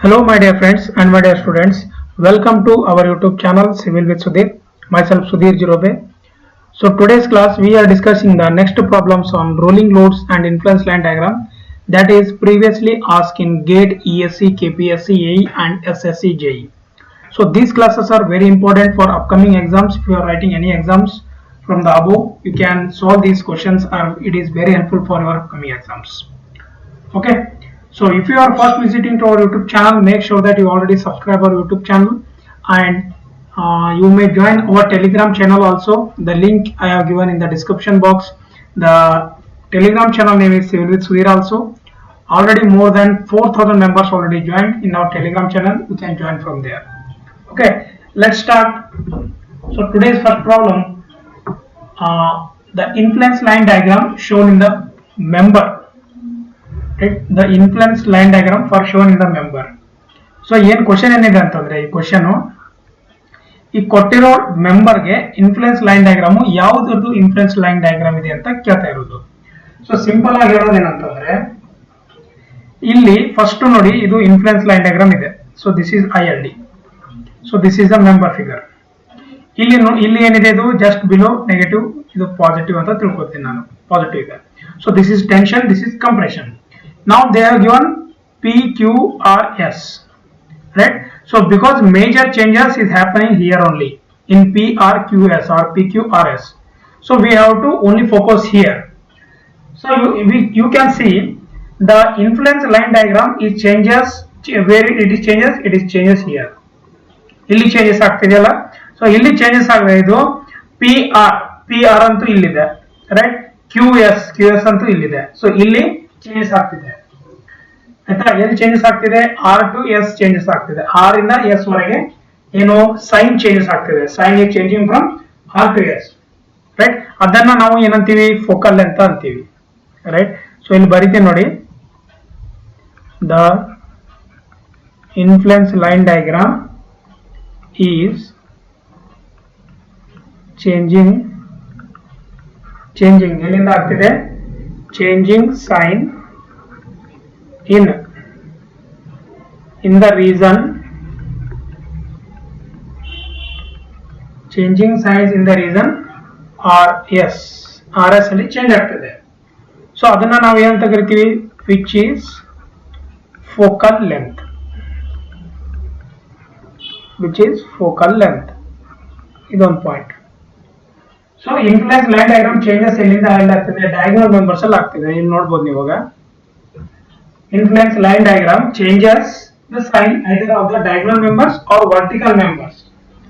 Hello my dear friends and my dear students. Welcome to our YouTube channel Civil with Sudhir. Myself Sudhir Jirobe. So today's class we are discussing the next problems on rolling loads and influence line diagram that is previously asked in GATE, ESC, KPSC, AE and SSC JE. So these classes are very important for upcoming exams. If you are writing any exams from the above, you can solve these questions and it is very helpful for your upcoming exams. Okay, so if you are first visiting to our YouTube channel, make sure that you already subscribe our YouTube channel and you may join our Telegram channel also. The link I have given in the description box. The Telegram channel name is Civil with Sudhir also. Already more than 4,000 members already joined in our Telegram channel. You can join from there. Okay, let's start. So today's first problem, the influence line diagram shown in the member. Right, the influence line diagram for shown in the member. So ಏನು question ಏನಿದೆ ಅಂತಂದ್ರೆ ಈ question ಈ ಕೊಟ್ಟಿರೋ ಮೆಂಬರ್ಗೆ influence line diagram ಯಾವುದ್ರದ್ದು influence line diagram ಇದೆ ಅಂತ ಕೇಳ್ತಾ ಇರೋದು. ಸೊ ಸಿಂಪಲ್ ಆಗಿ ಹೇಳೋದೇನಂತಂದ್ರೆ ಇಲ್ಲಿ ಫಸ್ಟ್ ನೋಡಿ ಇದು ಇನ್ಫ್ಲುಯೆನ್ಸ್ ಲೈನ್ ಡಯಾಗ್ರಾಮ್ ಇದೆ. So this is ILD. So this is the member figure. ಇಲ್ಲಿ ಏನಿದೆ ಇದು ಜಸ್ಟ್ ಬಿಲೋ ನೆಗೆಟಿವ್, ಇದು ಪಾಸಿಟಿವ್ ಅಂತ ತಿಳ್ಕೊತೀನಿ ನಾನು, ಪಾಸಿಟಿವ್ ಇದೆ. So this is tension, this is compression. Now they have given PQRS, right? So because major changes is happening here only in PRQS or PQRS, so we have to only focus here. So you can see the influence line diagram is changes where it is changes here. ಇಲ್ಲಿ changes ಆಗ್ತಿದೆಯಲ್ಲ, so ಇಲ್ಲಿ changes ಆಗಿದೆ. ಇದು PR ಅಂತೂ ಇಲ್ಲಿದೆ, right? QS ಅಂತೂ ಇಲ್ಲಿದೆ. So ಇಲ್ಲಿ changes ಆಗ್ತಿದೆ ಆಯ್ತಾ. ಎಲ್ಲಿ ಚೇಂಜಸ್ ಆಗ್ತಿದೆ? R to S ಚೇಂಜಸ್ ಆಗ್ತಿದೆ. R ಇಂದ S ವರೆಗೆ ಏನು ಸೈನ್ ಚೇಂಜಸ್ ಆಗ್ತಿದೆ. Sign is changing from R to S, right. ಅದನ್ನ ನಾವು ಏನಂತೀವಿ? ಫೋಕಲ್ ಲೆಂತ್ ಅಂತೀವಿ, ರೈಟ್. ಸೊ ಇಲ್ಲಿ ಬರೀತೀನಿ ನೋಡಿ, the influence line diagram is changing ಎಲ್ಲಿಂದ ಆಗ್ತಿದೆ? changing sign in the region, changing signs in the region RS ಅಲ್ಲಿ ಚೇಂಜ್ ಆಗ್ತದೆ. ಸೊ ಅದನ್ನ ನಾವು ಏನಂತ ಕರಿತೀವಿ? which is focal length, ಇದೊಂದು point. So influence line diagram changes ಎಲ್ಲಿಂದ ಆಗ್ತದೆ? ಡಯಾಗ್ನಲ್ ಮೆಂಬರ್ಸ್ ಅಲ್ಲಿ ಆಗ್ತಿದೆ. ಇಲ್ಲಿ ನೋಡಬಹುದು ನೀವು ಇವಾಗ influence line diagram changes the sign either of the diagonal members or vertical members.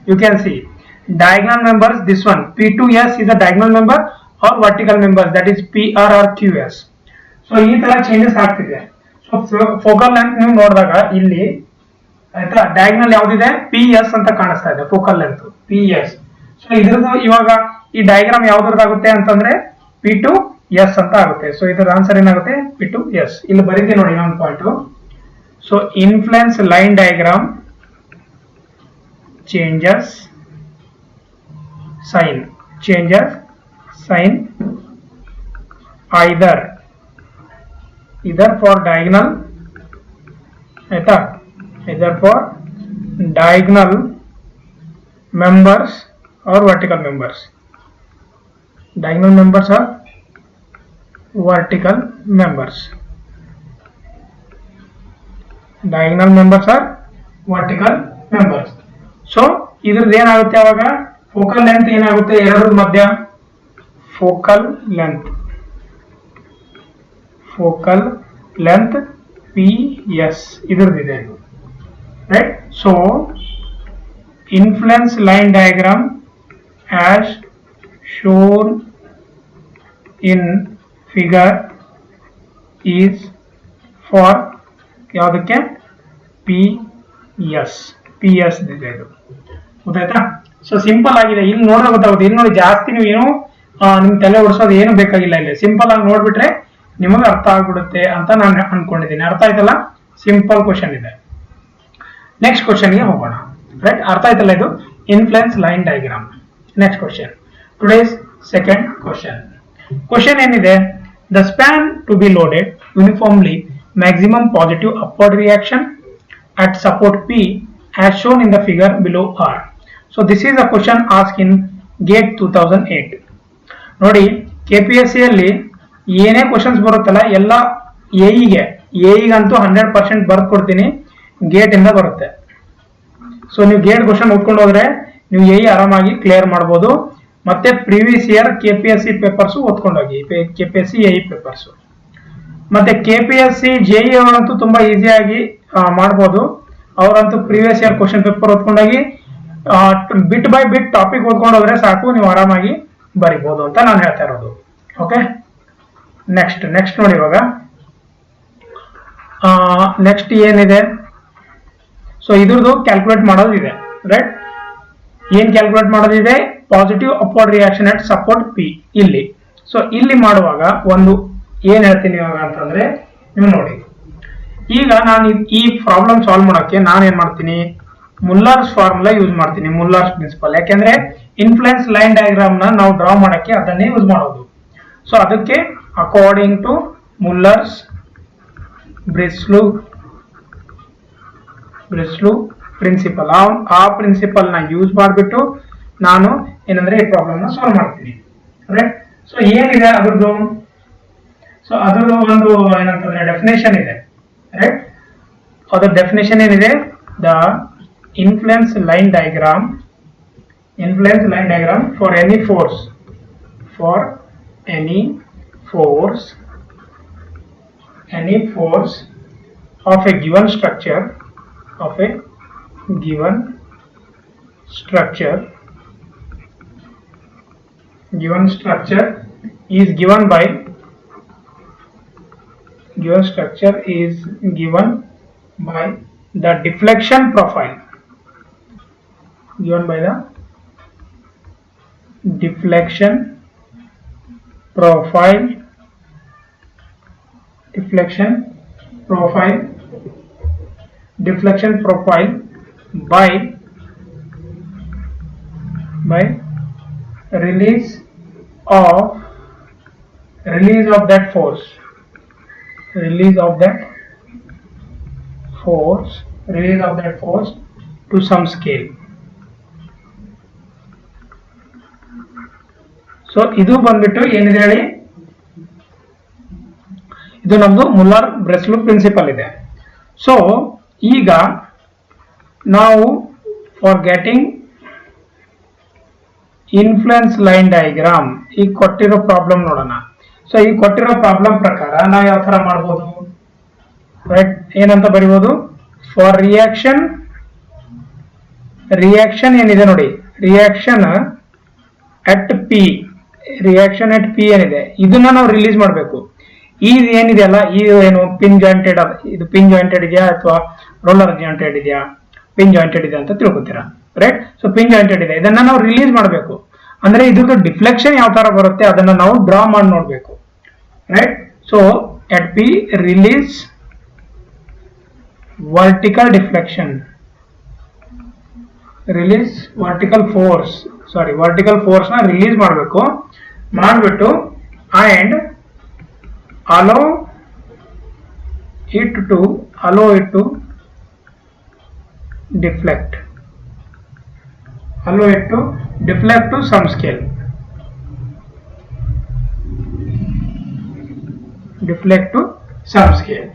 You can see diagonal members, this one P2S is a diagonal member or vertical members, that is PR or QS. So ಈ ತರ changes ಆಗ್ತಿದೆ. So focal length ನೀವು ನೋಡಿದಾಗ ಇಲ್ಲಿ ಆಯ್ತಾ, diagonal ಯಾವ್ದಿದೆ? PS ಅಂತ ಕಾಣಿಸ್ತಾ ಇದೆ, ಫೋಕಲ್ ಲೆಂತ್ PS. ಸೊ ಇದ್ರದ್ದು ಇವಾಗ ಈ ಡಯಾಗ್ರಾಮ್ ಯಾವ್ದ್ರದ್ದಾಗುತ್ತೆ ಅಂತಂದ್ರೆ P2S ಅಂತ ಆಗುತ್ತೆ. ಸೊ ಇದರ ಆನ್ಸರ್ ಏನಾಗುತ್ತೆ? P2S. ಇಲ್ಲಿ ಬರೀತೀನಿ ನೋಡಿ ಇನ್ನೊಂದು point. So influence line diagram changes sign either for diagonal, ಆಯ್ತಾ, either for diagonal members or vertical members. Diagonal members or vertical members. Diagonal members or vertical members. So ಇದ್ರದ್ದು ಏನಾಗುತ್ತೆ? ಅವಾಗ ಫೋಕಲ್ ಲೆಂತ್ ಏನಾಗುತ್ತೆ? ಎರಡರ ಮಧ್ಯ ಫೋಕಲ್ ಲೆಂತ್ PS ಇದ್ರದ್ದಿದೆ, right. So influence line diagram as shown in figure is for ಯಾವುದಕ್ಕೆ? PS ಇದೆ ಇದು, ಗೊತ್ತಾಯ್ತಾ? ಸೊ ಸಿಂಪಲ್ ಆಗಿದೆ. ಇಲ್ಲಿ ನೋಡಿದ್ರೆ ಗೊತ್ತಾಗುತ್ತೆ. ಇಲ್ಲಿ ನೋಡಿ ಜಾಸ್ತಿ ನೀವು ಏನು ನಿಮ್ ತಲೆ ಓಡಿಸೋದು ಏನು ಬೇಕಾಗಿಲ್ಲ. ಇಲ್ಲಿ ಸಿಂಪಲ್ ಆಗಿ ನೋಡ್ಬಿಟ್ರೆ ನಿಮಗೆ ಅರ್ಥ ಆಗ್ಬಿಡುತ್ತೆ ಅಂತ ನಾನು ಅನ್ಕೊಂಡಿದ್ದೀನಿ. ಅರ್ಥ ಆಯ್ತಲ್ಲ? ಸಿಂಪಲ್ ಕ್ವಶನ್ ಇದೆ. ನೆಕ್ಸ್ಟ್ ಕ್ವಶನ್ಗೆ ಹೋಗೋಣ, ರೈಟ್. ಅರ್ಥ ಆಯ್ತಲ್ಲ? ಇದು influence line diagram. Next question, today's second question ಏನಿದೆ? The span to be loaded uniformly, maximum positive upward reaction at support P as shown in the figure below are. So this is a question asked in GATE 2008. ನೋಡಿ KPSC ಅಲ್ಲಿ ಏನೇ questions ಬರುತ್ತಲ್ಲ ಎಲ್ಲ ಎಇಗಂತೂ 100% ಬರ್ದು ಕೊಡ್ತೀನಿ, gate ಇಂದ ಬರುತ್ತೆ. So ನೀವು ಗೇಟ್ ಕ್ವಶನ್ ಓದ್ಕೊಂಡು ಹೋದ್ರೆ ನೀವು ಆರಾಮಾಗಿ ಕ್ಲಿಯರ್ ಮಾಡಬಹುದು. ಮತ್ತೆ ಪ್ರೀವಿಯಸ್ ಇಯರ್ KPSC ಪೇಪರ್ಸ್ ಓದ್ಕೊಂಡೋಗಿ, KPSC ಪೇಪರ್ಸ್. ಮತ್ತೆ KPSC JEE ಅವರಂತೂ ತುಂಬಾ ಈಸಿಯಾಗಿ ಮಾಡಬಹುದು. ಅವರಂತೂ ಪ್ರೀವಿಯಸ್ ಇಯರ್ ಕ್ವಶನ್ ಪೇಪರ್ ಓದ್ಕೊಂಡೋಗಿ ಬಿಟ್ ಬೈ ಬಿಟ್ ಟಾಪಿಕ್ ಓದ್ಕೊಂಡು ಹೋದ್ರೆ ಸಾಕು, ನೀವು ಆರಾಮಾಗಿ ಬರಿಬಹುದು ಅಂತ ನಾನು ಹೇಳ್ತಾ ಇರೋದು. ಓಕೆ, ನೆಕ್ಸ್ಟ್ ನೋಡಿ. ಇವಾಗ ನೆಕ್ಸ್ಟ್ ಏನಿದೆ, ಸೊ ಇದ್ರದ್ದು ಕ್ಯಾಲ್ಕುಲೇಟ್ ಮಾಡೋದಿದೆ, ರೈಟ್? ಏನ್ ಕ್ಯಾಲ್ಕುಲೇಟ್ ಮಾಡೋದಿದೆ? Positive upward reaction at support P ಇಲ್ಲಿ. ಸೊ ಇಲ್ಲಿ ಮಾಡುವಾಗ ಒಂದು ಏನ್ ಹೇಳ್ತೀನಿ ಇವಾಗ ಅಂತಂದ್ರೆ, ನೀವು ನೋಡಿ, ಈಗ ನಾನು ಈ ಪ್ರಾಬ್ಲಮ್ ಸಾಲ್ವ್ ಮಾಡೋಕೆ ನಾನು ಏನ್ ಮಾಡ್ತೀನಿ, ಮುಲ್ಲರ್ಸ್ ಫಾರ್ಮುಲಾ ಯೂಸ್ ಮಾಡ್ತೀನಿ, ಮುಲ್ಲರ್ಸ್ ಪ್ರಿನ್ಸಿಪಲ್. ಯಾಕೆಂದ್ರೆ ಇನ್ಫ್ಲುಯೆನ್ಸ್ ಲೈನ್ ಡಯಾಗ್ರಾಮ್ ನ ನಾವು ಡ್ರಾ ಮಾಡಕ್ಕೆ ಅದನ್ನೇ ಯೂಸ್ ಮಾಡೋದು. ಸೊ ಅದಕ್ಕೆ ಅಕಾರ್ಡಿಂಗ್ ಟು ಮುಲ್ಲರ್ಸ್ ಬ್ರಿಸ್ಲು ಪ್ರಿನ್ಸಿಪಲ್, ಆ ಪ್ರಿನ್ಸಿಪಲ್ ನ ಯೂಸ್ ಮಾಡಿಬಿಟ್ಟು ನಾನು ಏನಂದ್ರೆ ಈ ಪ್ರಾಬ್ಲಮ್ ನ ಸಾಲ್ವ್ ಮಾಡ್ತೀನಿ, ರೈಟ್? ಸೊ ಏನಿದೆ ಅದ್ರದ್ದು, ಸೊ ಅದ್ರದ್ದು ಒಂದು ಏನಂತಂದ್ರೆ ಡೆಫಿನೇಷನ್ ಇದೆ, ರೈಟ್? ಅದ್ರ ಡೆಫಿನೇಷನ್ ಏನಿದೆ? The influence line diagram for any force of a given structure is given by the deflection profile, by release of that force to some scale. So ಇದು ಬಂದ್ಬಿಟ್ಟು ಏನಿದೆ ಹೇಳಿ, ಇದು ನಮ್ದು ಮುಲ್ಲರ್ ಬ್ರೆಸ್ಲು ಪ್ರಿನ್ಸಿಪಲ್ ಇದೆ. ಸೊ ಈಗ ನಾವು for getting influence line diagram ಈ ಕೊಟ್ಟಿರೋ ಪ್ರಾಬ್ಲಮ್ ನೋಡೋಣ. ಸೊ ಈ ಕೊಟ್ಟಿರೋ ಪ್ರಾಬ್ಲಮ್ ಪ್ರಕಾರ ನಾವು ಯಾವ ತರ ಮಾಡ್ಬೋದು, ರೈಟ್? ಏನಂತ ಬರಿಬೋದು? ಫಾರ್ ರಿಯಾಕ್ಷನ್ ಏನಿದೆ ನೋಡಿ, ರಿಯಾಕ್ಷನ್ ಅಟ್ ಪಿ ಏನಿದೆ ಇದನ್ನ ನಾವು ರಿಲೀಸ್ ಮಾಡಬೇಕು. ಇದು ಏನಿದೆಯಲ್ಲ, ಇದು ಏನು ಪಿನ್ ಜಾಯಿಂಟೆಡ್, ಇದು ಪಿನ್ ಜಾಯಿಂಟೆಡ್ ಇದೆಯಾ ಅಥವಾ ರೋಲರ್ ಜಾಯಿಂಟೆಡ್ ಇದೆಯಾ? ಪಿನ್ ಜಾಯಿಂಟೆಡ್ ಇದೆ ಅಂತ ತಿಳ್ಕೊತೀರಾ, ರೈಟ್? ಸೊ ಪಿನ್ ಜಾಯಿಂಟೆಡ್ ಇದೆ, ಇದನ್ನ ನಾವು ರಿಲೀಸ್ ಮಾಡಬೇಕು. ಅಂದ್ರೆ ಇದ್ರದ್ದು ಡಿಫ್ಲೆಕ್ಷನ್ ಯಾವ ತರ ಬರುತ್ತೆ ಅದನ್ನ ನಾವು ಡ್ರಾ ಮಾಡಿ ನೋಡ್ಬೇಕು, right? So at P release vertical deflection, vertical force ನ ರಿಲೀಸ್ ಮಾಡಬೇಕು. ಮಾಡಿಬಿಟ್ಟು and allow it to deflect to some scale,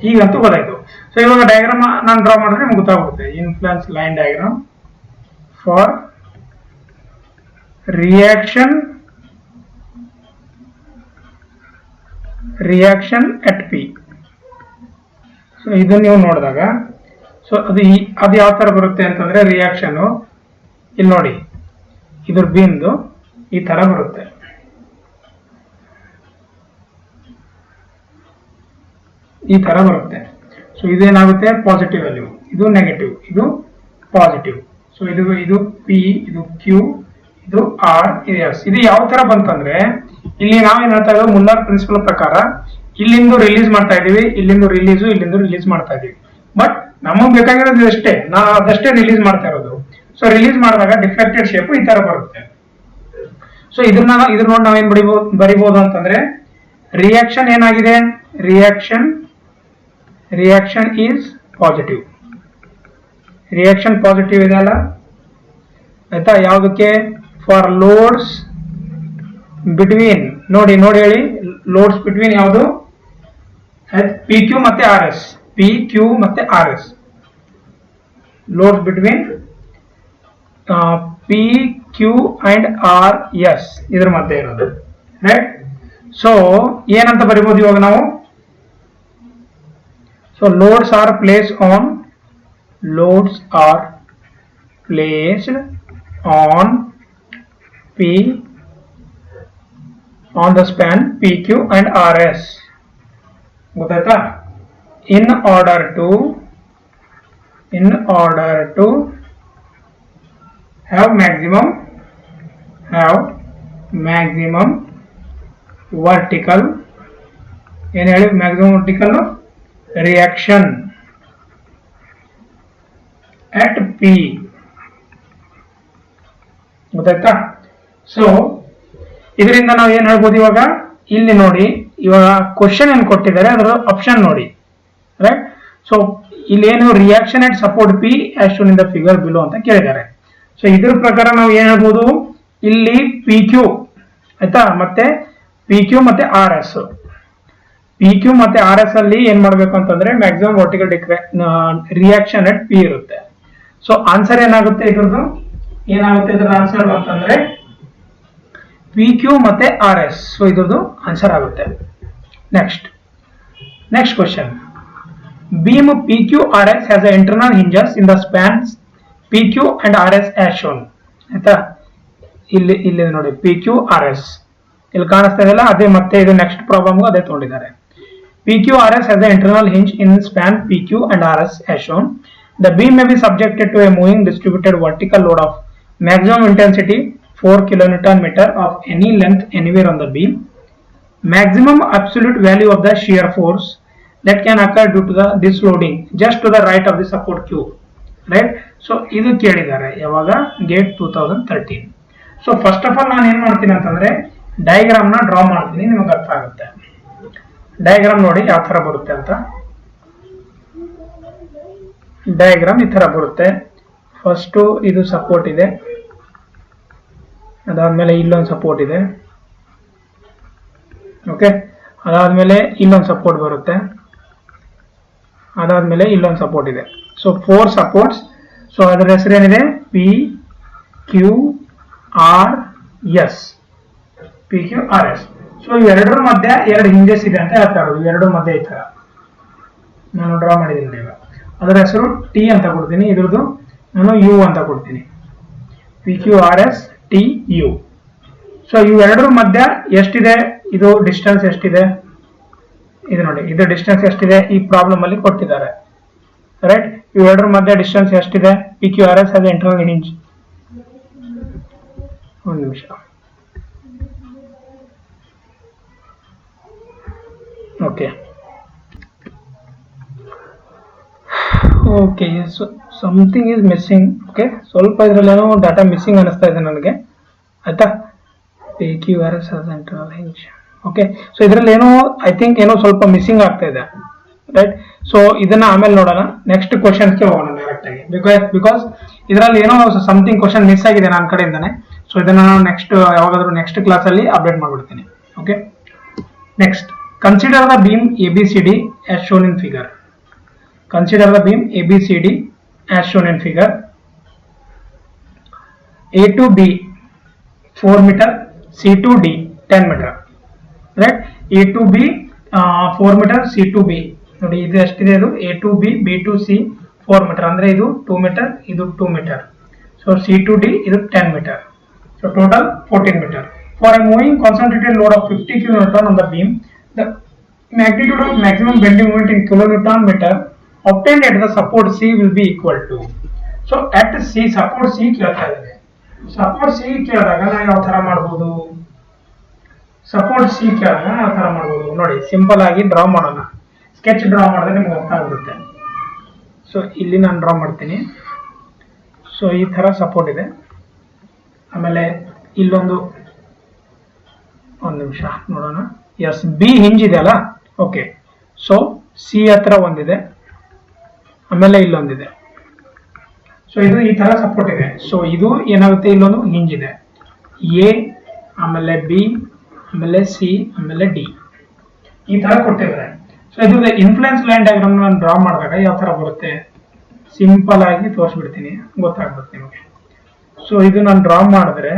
ಈಗಂತೂ ಗೊತ್ತಾಯ್ತು. ಸೊ ಇವಾಗ ಡಯಾಗ್ರಾಮ್ ನಾನು ಡ್ರಾ ಮಾಡಿದ್ರೆ ನಿಮ್ಗೆ ಗೊತ್ತಾಗುತ್ತೆ. Influence line diagram for reaction at P. So ಇದು ನೀವು ನೋಡಿದಾಗ, ಸೊ ಅದು ಯಾವ ತರ ಬರುತ್ತೆ ಅಂತಂದ್ರೆ, ರಿಯಾಕ್ಷನ್ ಇಲ್ಲಿ ನೋಡಿ, ಇದ್ರ ಬಿಂದು ಈ ತರ ಬರುತ್ತೆ. ಸೊ ಇದೇನಾಗುತ್ತೆ? ಪಾಸಿಟಿವ್ ವ್ಯಾಲ್ಯೂ, ಇದು ನೆಗೆಟಿವ್, ಇದು ಪಾಸಿಟಿವ್. ಸೊ ಇದು ಪಿ, ಇದು ಕ್ಯೂ, ಇದು ಆರ್, ಇದು ಎಸ್. ಇದು ಯಾವ ತರ ಬಂತಂದ್ರೆ, ಇಲ್ಲಿ ನಾವೇನ್ ಹೇಳ್ತಾ ಇದ್ದೀವಿ, ಮುಲ್ಲರ್ ಪ್ರಿನ್ಸಿಪಲ್ ಪ್ರಕಾರ ಇಲ್ಲಿಂದ ರಿಲೀಸ್ ಮಾಡ್ತಾ ಇದೀವಿ, ಇಲ್ಲಿಂದ ರಿಲೀಸ್ ಮಾಡ್ತಾ ಇದೀವಿ. ಬಟ್ ನಮಗ್ ಬೇಕಾಗಿರೋದು ಅಷ್ಟೇ, ನಾವು ಅದಷ್ಟೇ ರಿಲೀಸ್ ಮಾಡ್ತಾ ಇರೋದು. ಸೊ ರಿಲೀಸ್ ಮಾಡಿದಾಗ ಡಿಫ್ಲೆಕ್ಟೆಡ್ ಶೇಪ್ ಈ ತರ ಬರುತ್ತೆ. ಸೊ ಇದ್ರ ನೋಡಿ ನಾವೇನ್ ಬರಿಬಹುದು ಅಂತಂದ್ರೆ, ರಿಯಾಕ್ಷನ್ ಏನಾಗಿದೆ? Reaction is positive. Reaction positive ಇದೆ ಅಲ್ಲ, ಆಯ್ತಾ? ಯಾವುದಕ್ಕೆ? ಫಾರ್ ಲೋಡ್ಸ್ ಬಿಟ್ವೀನ್, ನೋಡಿ ಹೇಳಿ, ಲೋಡ್ಸ್ ಬಿಟ್ವೀನ್ ಯಾವುದು? ಪಿ ಕ್ಯೂ ಮತ್ತೆ ಆರ್ ಎಸ್, ಪಿ ಕ್ಯೂ ಮತ್ತೆ R S, loads between P Q and R S, ಇದ್ರ ಮಧ್ಯೆ ಇರೋದು, ರೈಟ್? ಸೊ ಏನಂತ ಬರಿಬಹುದು ಇವಾಗ ನಾವು? So loads are placed on P on the span PQ and RS. ಗೊತ್ತಾಯ್ತಾ? in order to have maximum vertical, ಏನು ಹೇಳಿ? maximum vertical reaction at P. ಗೊತ್ತಾಯ್ತಾ? ಸೊ ಇದರಿಂದ ನಾವು ಏನ್ ಹೇಳ್ಬೋದು ಇವಾಗ? ಇಲ್ಲಿ ನೋಡಿ, ಇವಾಗ ಕ್ವಶನ್ ಏನ್ ಕೊಟ್ಟಿದ್ದಾರೆ ಅದರ ಆಪ್ಷನ್ ನೋಡಿ, ರೈಟ್? ಸೊ ಇಲ್ಲಿ ಏನು reaction at support P as shown in the figure below ಅಂತ ಕೇಳಿದ್ದಾರೆ. ಸೊ ಇದ್ರ ಪ್ರಕಾರ ನಾವು ಏನ್ ಹೇಳ್ಬೋದು? ಇಲ್ಲಿ ಪಿ ಕ್ಯೂ, ಆಯ್ತಾ, ಮತ್ತೆ ಪಿ ಕ್ಯೂ ಮತ್ತೆ ಆರ್ ಎಸ್, ಅಲ್ಲಿ ಏನ್ ಮಾಡ್ಬೇಕು ಅಂತಂದ್ರೆ maximum vertical reaction at P ಇರುತ್ತೆ. ಸೊ ಆನ್ಸರ್ ಏನಾಗುತ್ತೆ ಇದ್ರದ್ದು? ಏನಾಗುತ್ತೆ ಇದ್ರ ಆನ್ಸರ್ ಅಂತಂದ್ರೆ ಪಿ ಕ್ಯೂ ಮತ್ತೆ ಆರ್ ಎಸ್. ಸೊ ಇದ್ರದ್ದು ಆನ್ಸರ್ ಆಗುತ್ತೆ. Next question. beam PQRS has a internal hinges in the spans PQ and RS as shown. ಆಯ್ತಾ? ಇಲ್ಲಿ ನೋಡಿ PQRS ಇಲ್ಲಿ ಕಾಣಿಸ್ತಾ ಇದೆಯಲ್ಲ, ಅದೇ ಮತ್ತೆ ಇದು ನೆಕ್ಸ್ಟ್ ಪ್ರಾಬ್ಲಮ್ಗೂ ಅದೇ ತಗೊಂಡಿದ್ದಾರೆ. PQRS has an internal hinge in span PQ and RS as shown. The beam may be subjected to a moving distributed vertical load of maximum intensity 4 kilonewton meter of any length anywhere on the beam. Maximum absolute value of the shear force that can occur due to this loading just to the right of the support Q, right? So ಇದು ಕೇಳಿದ್ದಾರೆ ಯಾವಾಗ? Gate 2013. So first of all ನಾನು ಏನ್ ಮಾಡ್ತೀನಿ ಅಂತಂದ್ರೆ diagram ನ draw ಮಾಡ್ತೀನಿ, ನಿಮಗೆ ಅರ್ಥ ಆಗುತ್ತೆ. ಡಯಾಗ್ರಾಮ್ ನೋಡಿ ಯಾವ ತರ ಬರುತ್ತೆ ಅಂತ. ಡಯಾಗ್ರಾಮ್ ಈ ತರ ಬರುತ್ತೆ. ಫಸ್ಟ್ ಇದು ಸಪೋರ್ಟ್ ಇದೆ, ಅದಾದ್ಮೇಲೆ ಇಲ್ಲೊಂದು ಸಪೋರ್ಟ್ ಇದೆ, ಓಕೆ, ಅದಾದ್ಮೇಲೆ ಇಲ್ಲೊಂದು ಸಪೋರ್ಟ್ ಬರುತ್ತೆ, ಅದಾದ್ಮೇಲೆ ಇಲ್ಲೊಂದು ಸಪೋರ್ಟ್ ಇದೆ. So 4 supports. ಸೊ ಅದರ ಹೆಸರೇನಿದೆ? P Q R S, P Q R S. So ಇವೆರಡರ ಮಧ್ಯೆ 2 ಹಿಂಜಸ್ ಇದೆ ಅಂತ ಹೇಳ್ತಾ ಇರೋದು. ಇವೆರಡರ ಮಧ್ಯೆ ಈ ತರ ನಾನು ಡ್ರಾ ಮಾಡಿದ್ದೀನಿ. ಈಗ ಅದರ ಹೆಸರು ಟಿ ಅಂತ ಕೊಡ್ತೀನಿ, ಇದ್ರದ್ದು ನಾನು ಯು ಅಂತ ಕೊಡ್ತೀನಿ. P Q R S T U. So ಇವೆರಡರ ಮಧ್ಯೆ ಎಷ್ಟಿದೆ? ಇದು ಡಿಸ್ಟೆನ್ಸ್ ಎಷ್ಟಿದೆ? ಇದು ನೋಡಿ, ಇದು ಡಿಸ್ಟೆನ್ಸ್ ಎಷ್ಟಿದೆ? ಈ ಪ್ರಾಬ್ಲಮ್ ಅಲ್ಲಿ ಕೊಟ್ಟಿದ್ದಾರೆ, ರೈಟ್? ಇವೆರಡರ ಮಧ್ಯೆ ಡಿಸ್ಟೆನ್ಸ್ ಎಷ್ಟಿದೆ? ಪಿ ಕ್ಯೂ ಆರ್ ಎಸ್ ಅದು ಇಂಟರ್ನಲ್ ಹಿಂಜ್. ಒಂದು ನಿಮಿಷ, okay. So something is missing. Okay, ಸ್ವಲ್ಪ ಇದರಲ್ಲೇನೋ ಡಾಟಾ ಮಿಸ್ಸಿಂಗ್ ಅನಿಸ್ತಾ ಇದೆ ನನಗೆ, ಆಯ್ತಾ? ಪಿ ಕ್ಯೂ ಆರ್ ಎಸ್ ಅದು ಇಂಟರ್ನಲ್ ಹಿಂಜ್. ಓಕೆ, ಸೊ ಇದರಲ್ಲಿ ಏನೋ ಐ ಥಿಂಕ್ ಏನೋ ಸ್ವಲ್ಪ ಮಿಸ್ಸಿಂಗ್ ಆಗ್ತಾ ಇದೆ, ರೈಟ್? ಸೊ ಇದನ್ನ ಆಮೇಲೆ ನೋಡೋಣ. ನೆಕ್ಸ್ಟ್ ಕ್ವಶನ್ಸ್ಗೆ ಹೋಗೋಣ ಡೈರೆಕ್ಟ್ ಆಗಿ, ಬಿಕಾಸ್ ಇದರಲ್ಲಿ ಏನೋ ಸಮಥಿಂಗ್ ಕ್ವಶನ್ ಮಿಸ್ ಆಗಿದೆ ನನ್ನ ಕಡೆಯಿಂದಾನೆ. ಸೊ ಇದನ್ನ ನಾನು ಯಾವಾಗಾದ್ರೂ ನೆಕ್ಸ್ಟ್ ಕ್ಲಾಸ್ ಅಲ್ಲಿ ಅಪ್ಡೇಟ್ ಮಾಡ್ಬಿಡ್ತೀನಿ. Okay, next, consider the beam ABCD as shown in figure. Consider the beam ABCD as shown in figure. A to B 4 meter, C to D 10 meter, right? A to B 4 meter, C to B ನೋಡಿ ಇದು ಎಷ್ಟಿದೆ? ಇದು A to B, B to C 4 meter, ಅಂದ್ರೆ ಇದು 2 meter, ಇದು 2 meter. So C to D ಇದು 10 meter. So total 14 meter. For a moving concentrated load of 50 kilonewton on the beam, the magnitude of maximum bending moment in kilonewton meter obtained at the support C will be equal to. So at C, support C ಕೇಳ್ತಾ ಇದೆ. Support C ಕೇಳಿದಾಗ ನಾವು ಯಾವ ತರ ಮಾಡಬಹುದು? Support C ಕೇಳಿದಾಗ ಯಾವ ತರ ಮಾಡಬಹುದು ನೋಡಿ, ಸಿಂಪಲ್ ಆಗಿ ಡ್ರಾ ಮಾಡೋಣ. ಸ್ಕೆಚ್ ಡ್ರಾ ಮಾಡಿದ್ರೆ ನಿಮ್ಗೆ ಅರ್ಥ ಆಗುತ್ತೆ. ಸೊ ಇಲ್ಲಿ ನಾನು ಡ್ರಾ ಮಾಡ್ತೀನಿ. ಸೊ ಈ ತರ ಸಪೋರ್ಟ್ ಇದೆ, ಆಮೇಲೆ ಇಲ್ಲೊಂದು, ಒಂದು ನಿಮಿಷ ನೋಡೋಣ. ಎಸ್, ಬಿ ಹಿಂಜ್ ಇದೆ ಅಲ್ಲ, ಓಕೆ. ಸೊ ಸಿ ಹತ್ರ ಒಂದಿದೆ, ಆಮೇಲೆ ಇಲ್ಲೊಂದಿದೆ, ಸೊ ಇದು ಈ ತರ ಸಪೋರ್ಟ್ ಇದೆ. ಸೊ ಇದು ಏನಾಗುತ್ತೆ, ಇಲ್ಲೊಂದು ಹಿಂಜ್ ಇದೆ, ಎ ಆಮೇಲೆ ಬಿ ಆಮೇಲೆ ಸಿ ಆಮೇಲೆ ಡಿ ಈ ತರ ಕೊಟ್ಟಿದ್ದಾರೆ. ಸೊ ಇದು ಇನ್ಫ್ಲುಯೆನ್ಸ್ ಲೈನ್ ಡಯಾಗ್ರಾಮ್ ನಾನು ಡ್ರಾ ಮಾಡಿದಾಗ ಯಾವ ತರ ಬರುತ್ತೆ, ಸಿಂಪಲ್ ಆಗಿ ತೋರಿಸ್ಬಿಡ್ತೀನಿ, ಗೊತ್ತಾಗ್ಬಿಡುತ್ತೆ ನಿಮಗೆ. ಸೊ ಇದು ನಾನು ಡ್ರಾ ಮಾಡಿದ್ರೆ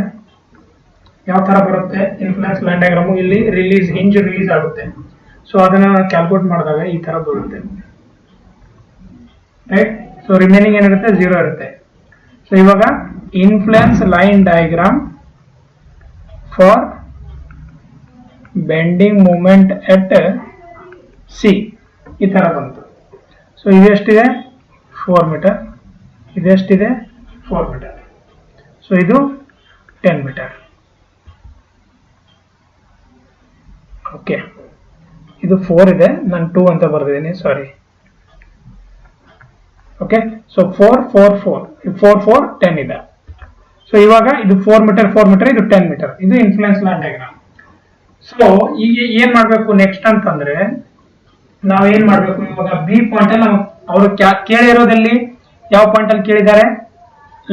ಯಾವ ತರ ಬರುತ್ತೆ ಇನ್ಫ್ಲುಯೆನ್ಸ್ ಲೈನ್ ಡಯಾಗ್ರಾಮ್, ಇಲ್ಲಿ ಹಿಂಜ್ ರಿಲೀಸ್ ಆಗುತ್ತೆ. ಸೊ ಅದನ್ನ ಕ್ಯಾಲ್ಕುಲೇಟ್ ಮಾಡಿದಾಗ ಈ ತರ ಬರುತ್ತೆ, ರೈಟ್. ಸೊ ರಿಮೈನಿಂಗ್ ಏನಿರುತ್ತೆ, 0 ಇರುತ್ತೆ. ಸೊ ಇವಾಗ influence line diagram for bending moment at C ಈ ತರ ಬಂತು. ಸೊ ಇದೆಷ್ಟಿದೆ, 4 ಮೀಟರ್, ಇದೆಷ್ಟಿದೆ 4 ಮೀಟರ್. ಸೊ ಇದು 10 ಮೀಟರ್. ಓಕೆ, ಇದು 4 ಇದೆ, ನಾನು 2 ಅಂತ ಬರೆದಿದ್ದೀನಿ, ಸಾರಿ. ಓಕೆ, ಸೊ 4 4 4 4 4 10 ಇದೆ. ಸೊ ಇವಾಗ ಇದು 4 ಮೀಟರ್ 4 ಮೀಟರ್, ಇದು 10 ಮೀಟರ್. ಇದು ಇನ್ಫ್ಲುಯೆನ್ಸ್ ಲೈನ್ ಡಯಾಗ್ರಾಮ್. ಸೊ ಈಗ ಏನ್ ಮಾಡ್ಬೇಕು ನೆಕ್ಸ್ಟ್ ಅಂತಂದ್ರೆ, ನಾವೇನ್ ಮಾಡ್ಬೇಕು ಇವಾಗ ಬಿ ಪಾಯಿಂಟ್ ಅಲ್ಲಿ ಅವರು ಕೇಳಿರೋದಲ್ಲಿ ಯಾವ ಪಾಯಿಂಟ್ ಅಲ್ಲಿ ಕೇಳಿದ್ದಾರೆ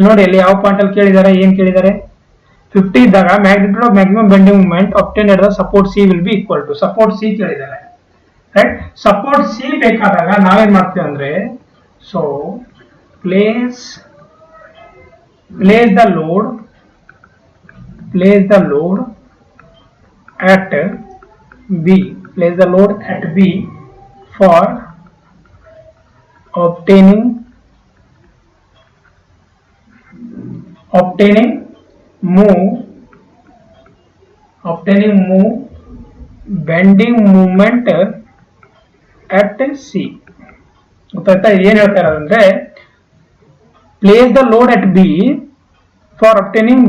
ನೋಡಿ, ಅಲ್ಲಿ ಯಾವ ಪಾಯಿಂಟ್ ಅಲ್ಲಿ ಕೇಳಿದ್ದಾರೆ, ಏನ್ ಕೇಳಿದ್ದಾರೆ, 50 ಇದ್ದಾಗ magnitude of maximum bending movement obtained at the support C will be equal to support C ಕೇಳಿದ್ದಾರೆ, ರೈಟ್. ಸಪೋರ್ಟ್ ಸಿ ಬೇಕಾದಾಗ ನಾವೇನ್ ಮಾಡ್ತೀವಿ ಅಂದ್ರೆ, so place the load at B, place the load at B for obtaining move bending movement at C. ಗೊತ್ತಾಯ್ತಾ, ಏನ್ ಹೇಳ್ತಾ ಇರೋದಂದ್ರೆ, place the load at B for obtaining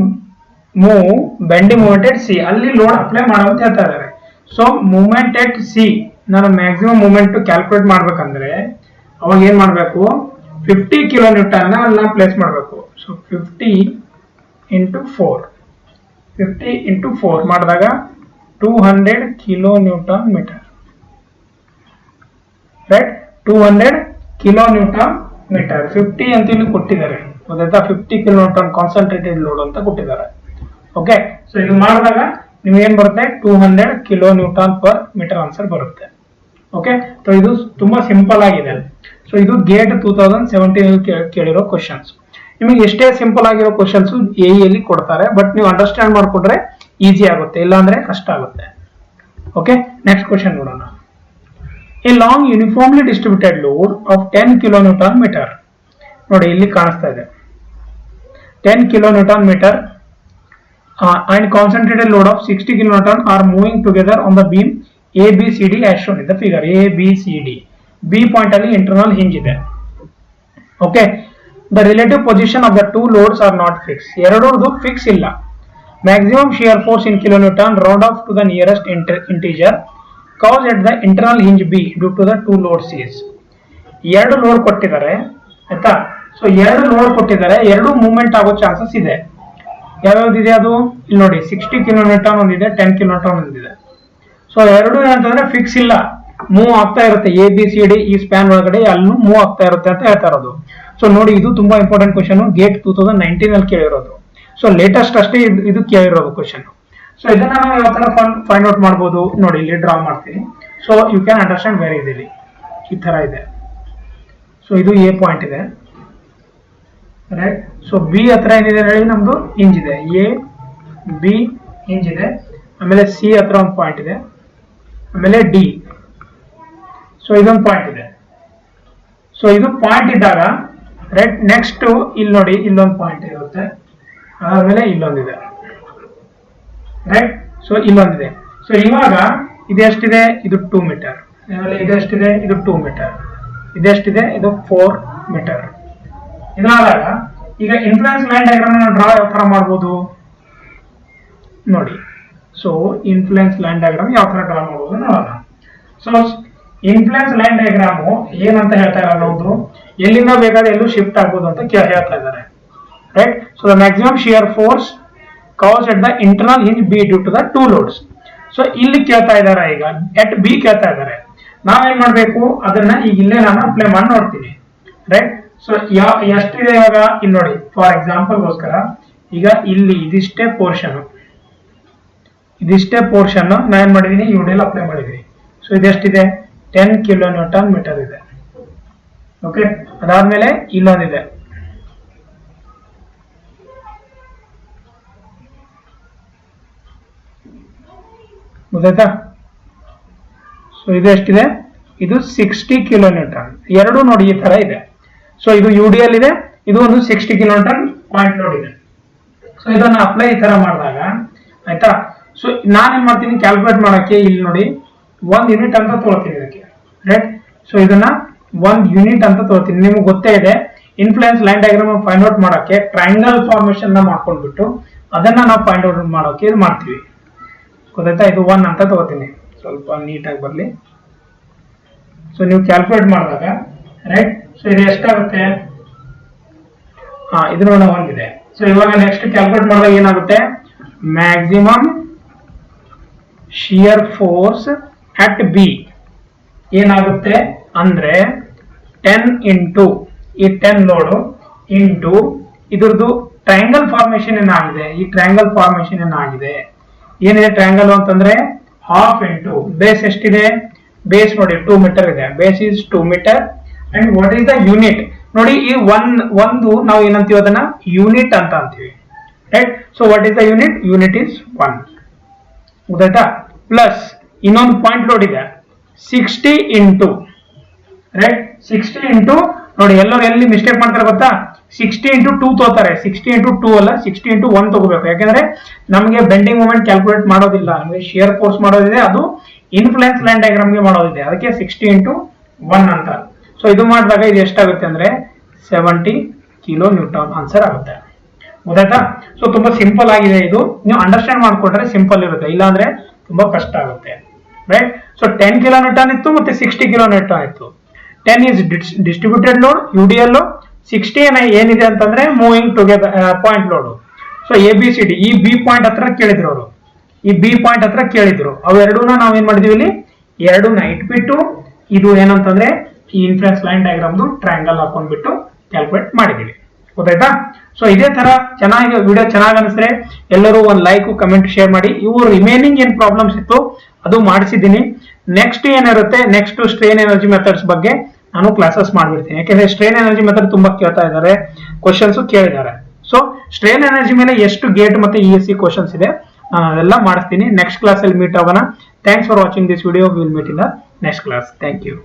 move bending movement at C, ಅಲ್ಲಿ load apply ಮಾಡುವಂತ ಹೇಳ್ತಾ ಇದ್ದಾರೆ. So movement at C ನಾನು maximum movement calculate ಮಾಡ್ಬೇಕಂದ್ರೆ ಅವಾಗ ಏನ್ ಮಾಡ್ಬೇಕು, 50 ಕಿಲೋ ನ್ಯೂಟನ್ ಅಲ್ಲಿ ನಾವು ಪ್ಲೇಸ್ ಮಾಡಬೇಕು. ಸೊ 50 ಇಂಟು 4 ಮಾಡಿದಾಗ 200 kilo newton metre, right. 200 kilo newton metre 50 ಅಂತ ಇಲ್ಲಿ ಕೊಟ್ಟಿದ್ದಾರೆ, ಗೊತ್ತಾಯ್ತಾ. 50 ಕಿಲೋ ನ್ಯೂಟನ್ ಕಾನ್ಸಂಟ್ರೇಟೆಡ್ ಲೋಡ್ ಅಂತ ಕೊಟ್ಟಿದ್ದಾರೆ. ಓಕೆ, ಸೊ ಇದು ಮಾಡಿದಾಗ ನಿಮ್ಗೆ ಏನ್ ಬರುತ್ತೆ, 200 kilo newton per metre answer ಬರುತ್ತೆ. ಓಕೆ, ಸೊ ಇದು ತುಂಬಾ ಸಿಂಪಲ್ ಆಗಿದೆ. ಸೊ ಇದು ಗೇಟ್ 2017 ಕೇಳಿರೋ ಕ್ವಶನ್ಸ್. ನಿಮಗೆ ಎಷ್ಟೇ ಸಿಂಪಲ್ ಆಗಿರೋ ಕ್ವಶನ್ಸ್ ಎಲ್ಲಿ ಕೊಡ್ತಾರೆ, ಬಟ್ ನೀವು ಅಂಡರ್ಸ್ಟ್ಯಾಂಡ್ ಮಾಡ್ಕೊಂಡ್ರೆ ಈಸಿ ಆಗುತ್ತೆ, ಇಲ್ಲಾಂದ್ರೆ ಕಷ್ಟ ಆಗುತ್ತೆ. ಓಕೆ, ನೆಕ್ಸ್ಟ್ ಕ್ವಶನ್ ನೋಡೋಣ. A long uniformly distributed load of 10 kilo newton metre, ನೋಡಿ ಇಲ್ಲಿ ಕಾಣಿಸ್ತಾ ಇದೆ 10 kilo newton metre and concentrated load of 60 kilonewton are moving together on the beam ABCD as shown in the figure. ABCD, B point ಅಲ್ಲಿ internal hinge ಇದೆ. Okay, the relative position of the two loads are not fixed. ಎರಡರದು fix ಇಲ್ಲ. Maximum shear force in kilonewton round off to the nearest integer caused at the internal hinge B due to the two load C's. ಎರಡು load ಕೊಟ್ಟಿದ್ದಾರೆ ಆಯ್ತಾ. So ಎರಡು load ಕೊಟ್ಟಿದ್ದಾರೆ, ಎರಡು movement ಆಗೋ chances ಇದೆ. ಯಾವ್ಯಾವ್ದಿದೆ ಅದು ಇಲ್ಲಿ ನೋಡಿ, 60 ಕಿಲೋ ನ್ಯೂಟನ್ ಒಂದಿದೆ, 10 ಕಿಲೋ ನ್ಯೂಟನ್ ಒಂದಿದೆ. ಸೊ ಎರಡು ಏನಂತಂದ್ರೆ ಫಿಕ್ಸ್ ಇಲ್ಲ, ಮೂವ್ ಆಗ್ತಾ ಇರುತ್ತೆ. ABCD ಈ ಸ್ಪ್ಯಾನ್ ಒಳಗಡೆ ಅಲ್ಲೂ ಮೂವ್ ಆಗ್ತಾ ಇರುತ್ತೆ ಅಂತ ಹೇಳ್ತಾ ಇರೋದು. ಸೊ ನೋಡಿ, ಇದು ತುಂಬಾ ಇಂಪಾರ್ಟೆಂಟ್ ಕ್ವಶನ್, ಗೇಟ್ 2019 ಅಲ್ಲಿ ಕೇಳಿರೋದು. ಸೊ ಲೇಟೆಸ್ಟ್ ಅಷ್ಟೇ ಇದು ಕೇಳಿರೋದು ಕ್ವಶನ್. ಸೊ ಇದನ್ನ ನಾವು ಯಾವ ತರ ಫೈಂಡ್ ಔಟ್ ಮಾಡ್ಬೋದು ನೋಡಿ, ಇಲ್ಲಿ ಡ್ರಾ ಮಾಡ್ತೀನಿ. So you can understand very easily. ಈ ತರ ಇದೆ. ಸೊ ಇದು ಎ ಪಾಯಿಂಟ್ ಇದೆ, ರೈಟ್. ಸೊ ಬಿ ಹತ್ರ ಏನಿದೆ ಹೇಳಿ, ನಮ್ದು ಹಿಂಜ್ ಇದೆ, ಎ ಬಿ ಹಿಂಜ್ ಇದೆ. ಆಮೇಲೆ ಸಿ ಹತ್ರ ಒಂದು ಪಾಯಿಂಟ್ ಇದೆ, ಆಮೇಲೆ ಡಿ. ಸೊ ಇದೊಂದು ಪಾಯಿಂಟ್ ಇದೆ. ಸೊ ಇದು ಪಾಯಿಂಟ್ ಇದ್ದಾಗ, ರೈಟ್, ನೆಕ್ಸ್ಟ್ ಇಲ್ಲಿ ನೋಡಿ, ಇಲ್ಲೊಂದು ಪಾಯಿಂಟ್ ಇರುತ್ತೆ, ಆಮೇಲೆ ಇಲ್ಲೊಂದಿದೆ, ರೈಟ್. ಸೊ ಇಲ್ಲೊಂದಿದೆ. ಸೊ ಇವಾಗ ಇದೆಷ್ಟಿದೆ, ಇದು 2 ಮೀಟರ್. ಆಮೇಲೆ ಇದೆಷ್ಟಿದೆ, ಇದು 2 ಮೀಟರ್. ಇದೆಷ್ಟಿದೆ, ಇದು 4 ಮೀಟರ್. ಇದಾದಾಗ ಈಗ ಇನ್ಫ್ಲುಯೆನ್ಸ್ ಲೈನ್ ಡಯಾಗ್ರಾಮ್ ಡ್ರಾ ಯಾವ ತರ ಮಾಡ್ಬೋದು ನೋಡಿ. ಸೊ ಇನ್ಫ್ಲುಯೆನ್ಸ್ ಲೈನ್ ಡಯಾಗ್ರಾಮ್ ಯಾವ ತರ ಡ್ರಾ ಮಾಡ್ಬೋದು ನೋಡೋಣ. ಸೊ ಇನ್ಫ್ಲುಯೆನ್ಸ್ ಲೈನ್ ಡಯಾಗ್ರಾಮ್ ಏನಂತ ಹೇಳ್ತಾ ಇರೋದು, ಎಲ್ಲಿಂದ ಬೇಕಾದ್ರೆ ಎಲ್ಲೂ ಶಿಫ್ಟ್ ಆಗ್ಬೋದು ಅಂತ ಹೇಳ್ತಾ ಇದ್ದಾರೆ, right. So the maximum shear force caused at the internal hinge B due to the two loads. So ಇಲ್ಲಿ ಕೇಳ್ತಾ ಇದ್ದಾರೆ, ಈಗ ಎಟ್ ಬಿ ಕೇಳ್ತಾ ಇದ್ದಾರೆ. ನಾವೇನ್ ಮಾಡ್ಬೇಕು, ಅದನ್ನ ಈಗ ಇಲ್ಲೇ ನಾನು ಅಪ್ಲೈ ಮಾಡಿ ನೋಡ್ತೀನಿ, ರೈಟ್. ಸೊ ಎಷ್ಟಿದೆ ಇವಾಗ ಇಲ್ಲಿ ನೋಡಿ, ಫಾರ್ ಎಕ್ಸಾಂಪಲ್ ಗೋಸ್ಕರ ಈಗ ಇಲ್ಲಿ ಇದಿಷ್ಟೇ ಪೋರ್ಷನ್ ನಾನು ಏನ್ ಮಾಡಿದೀನಿ, ಯುಡಿಎಲ್ ಅಪ್ಲೈ ಮಾಡಿದೀನಿ. ಸೊ ಇದೆಷ್ಟಿದೆ, 10 ಕಿಲೋ ನ್ಯೂಟನ್ ಮೀಟರ್ ಇದೆ. ಓಕೆ, ಅದಾದ್ಮೇಲೆ ಇಲ್ಲೊಂದಿದೆ, ಗೊತ್ತಾಯ್ತಾ? ಸೊ ಇದು ಎಷ್ಟಿದೆ, ಇದು 60 ಕಿಲೋ ನ್ಯೂಟನ್. ಎರಡು ನೋಡಿ ಈ ತರ ಇದೆ. ಸೊ ಇದು ಯುಡಿಎಲ್ ಇದೆ, ಇದು ಒಂದು 60 ಕಿಲೋ ನ್ಯೂಟನ್ ಪಾಯಿಂಟ್ ಲೋಡ್ ಇದೆ. ಸೊ ಇದನ್ನ ಅಪ್ಲೈ ಈ ತರ ಮಾಡಿದಾಗ ಆಯ್ತಾ. ಸೊ ನಾನೇನ್ ಮಾಡ್ತೀನಿ, ಕ್ಯಾಲ್ಕುಲೇಟ್ ಮಾಡಕ್ಕೆ ಇಲ್ಲಿ ನೋಡಿ 1 ಯೂನಿಟ್ ಅಂತ ತಗೊಳ್ತೀನಿ ಇದಕ್ಕೆ, ರೈಟ್. ಸೊ ಇದನ್ನ 1 ಯೂನಿಟ್ ಅಂತ ತಗೊಳ್ತೀನಿ. ನಿಮ್ಗೆ ಗೊತ್ತೇ ಇದೆ, influence line diagram find out ಮಾಡಕ್ಕೆ ಟ್ರಯಾಂಗಲ್ ಫಾರ್ಮೇಶನ್ ನ ಮಾಡ್ಕೊಂಡ್ಬಿಟ್ಟು ಅದನ್ನ ನಾವು ಫೈಂಡ್ ಔಟ್ ಮಾಡೋಕೆ ಇದು ಮಾಡ್ತೀವಿ, ಗೊತ್ತಾಯ್ತಾ. ಇದು 1 ಅಂತ ತಗೋತೀನಿ, ಸ್ವಲ್ಪ ನೀಟಾಗಿ ಬರಲಿ. ಸೊ ನೀವು ಕ್ಯಾಲ್ಕುಲೇಟ್ ಮಾಡಿದಾಗ, ರೈಟ್, ಸೊ ಇದು ಎಷ್ಟಾಗುತ್ತೆ, ಇದು ನೋಡ 1 ಇದೆ. ಸೊ ಇವಾಗ ನೆಕ್ಸ್ಟ್ ಕ್ಯಾಲ್ಕುಲೇಟ್ ಮಾಡಿದಾಗ ಏನಾಗುತ್ತೆ, maximum shear force at B ಏನಾಗುತ್ತೆ ಅಂದ್ರೆ 10 ಇಂಟು ಈ 10 ಲೋಡು ಇಂಟು ಇದ್ರದ್ದು ಟ್ರಯಾಂಗಲ್ ಫಾರ್ಮೇಶನ್ ಏನಾಗಿದೆ, ಈ ಟ್ರಯಾಂಗಲ್ ಫಾರ್ಮೇಶನ್ ಏನಾಗಿದೆ, ಏನಿದೆ ಟ್ರಯಾಂಗಲ್ ಅಂತಂದ್ರೆ ಹಾಫ್ ಇಂಟು ಬೇಸ್ ಎಷ್ಟಿದೆ, ಬೇಸ್ ನೋಡಿ 2 ಮೀಟರ್ ಇದೆ, base is 2 metre. And what is the unit ನೋಡಿ, ಈ ಒಂದು ನಾವು ಏನಂತೀವಿ, ಅದನ್ನ ಯೂನಿಟ್ ಅಂತ ಅಂತೀವಿ, right. So what is the unit, unit is 1, ಗೊತ್ತಾಯ್ತಾ. ಪ್ಲಸ್ ಇನ್ನೊಂದು ಪಾಯಿಂಟ್ ಲೋಡ್ ಇದೆ 60 ಇಂಟು, ರೈಟ್, 60 ಇಂಟು ನೋಡಿ, ಎಲ್ಲರೂ ಎಲ್ಲಿ ಮಿಸ್ಟೇಕ್ ಮಾಡ್ತಾರೆ ಗೊತ್ತಾ, 60 ಇಂಟು 2 ತಗೋತಾರೆ. 60 ಇಂಟು 2 ಅಲ್ಲ, 60 ಇಂಟು 1 ತಗೋಬೇಕು. ಯಾಕಂದ್ರೆ ನಮಗೆ ಬೆಂಡಿಂಗ್ ಮೂಮೆಂಟ್ ಕ್ಯಾಲ್ಕುಲೇಟ್ ಮಾಡೋದಿಲ್ಲ, ನಮಗೆ ಶಿಯರ್ ಫೋರ್ಸ್ ಮಾಡೋದಿದೆ, ಅದು ಇನ್ಫ್ಲುಯೆನ್ಸ್ ಲೈನ್ ಡಯಾಗ್ರಾಮ್ಗೆ ಮಾಡೋದಿದೆ, ಅದಕ್ಕೆ 60 ಇಂಟು 1 ಅಂತ. ಸೊ ಇದು ಮಾಡಿದಾಗ ಇದು ಎಷ್ಟಾಗುತ್ತೆ ಅಂದ್ರೆ 70 ಕಿಲೋ ನ್ಯೂಟನ್ ಆನ್ಸರ್ ಆಗುತ್ತೆ, ಗೊತ್ತಾಯ್ತಾ. ಸೊ ತುಂಬಾ ಸಿಂಪಲ್ ಆಗಿದೆ ಇದು, ನೀವು ಅಂಡರ್ಸ್ಟ್ಯಾಂಡ್ ಮಾಡ್ಕೊಂಡ್ರೆ ಸಿಂಪಲ್ ಇರುತ್ತೆ, ಇಲ್ಲಾಂದ್ರೆ ತುಂಬಾ ಕಷ್ಟ ಆಗುತ್ತೆ, ರೈಟ್. ಸೊ 10 ಕಿಲೋ ನ್ಯೂಟನ್ ಇತ್ತು, ಮತ್ತೆ 60 ಕಿಲೋ ನ್ಯೂಟನ್ ಇತ್ತು. 10 ಇಸ್ ಡಿಸ್ಟ್ರಿಬ್ಯೂಟೆಡ್ ಲೋಡ್ ಯುಡಿಎಲ್, 60 ಏನಿದೆ ಅಂತಂದ್ರೆ moving together point load. So ABCD ಈ ಬಿ ಪಾಯಿಂಟ್ ಹತ್ರ ಕೇಳಿದ್ರು ಅವರು, ಈ ಬಿ ಪಾಯಿಂಟ್ ಹತ್ರ ಕೇಳಿದ್ರು, ಅವೆರಡೂನ ನಾವ್ ಏನ್ ಮಾಡಿದೀವಿ, ಇಲ್ಲಿ ಎರಡನ್ನ ಇಟ್ಬಿಟ್ಟು ಇದು ಏನಂತಂದ್ರೆ ಈ ಇನ್ಫ್ಲುಯೆನ್ಸ್ ಲೈನ್ ಡಯಾಗ್ರಾಮ್ದು ಟ್ರಯಾಂಗಲ್ ಹಾಕೊಂಡ್ಬಿಟ್ಟು ಕ್ಯಾಲ್ಕುಲೇಟ್ ಮಾಡಿದೀವಿ, ಗೊತ್ತಾಯ್ತಾ. ಸೊ ಇದೇ ತರ ಚೆನ್ನಾಗಿ ವಿಡಿಯೋ ಚೆನ್ನಾಗಿ ಅನಿಸಿದ್ರೆ ಎಲ್ಲರೂ ಒಂದು ಲೈಕ್ ಕಮೆಂಟ್ ಶೇರ್ ಮಾಡಿ. ಇವು ರಿಮೈನಿಂಗ್ ಏನ್ ಪ್ರಾಬ್ಲಮ್ಸ್ ಇತ್ತು ಅದು ಮಾಡಿಸಿದ್ದೀನಿ. ನೆಕ್ಸ್ಟ್ ಏನಿರುತ್ತೆ, ನೆಕ್ಸ್ಟ್ ಸ್ಟ್ರೇನ್ ಎನರ್ಜಿ ಮೆಥಡ್ಸ್ ಬಗ್ಗೆ ನಾನು ಕ್ಲಾಸಸ್ ಮಾಡ್ಬಿಡ್ತೀನಿ, ಯಾಕೆಂದ್ರೆ ಸ್ಟ್ರೇನ್ ಎನರ್ಜಿ ಮೆಥಡ್ ತುಂಬಾ ಕೇಳ್ತಾ ಇದ್ದಾರೆ, ಕ್ವಶನ್ಸ್ ಕೇಳಿದ್ದಾರೆ. ಸೊ ಸ್ಟ್ರೇನ್ ಎನರ್ಜಿ ಮೇಲೆ ಎಷ್ಟು ಗೇಟ್ ಮತ್ತೆ ESC ಕ್ವಶನ್ಸ್ ಇದೆ ಅದೆಲ್ಲ ಮಾಡಿಸ್ತೀನಿ. ನೆಕ್ಸ್ಟ್ ಕ್ಲಾಸ್ ಅಲ್ಲಿ ಮೀಟ್ ಆಗೋಣ. Thanks for watching this video. Will meet in the next class. Thank you.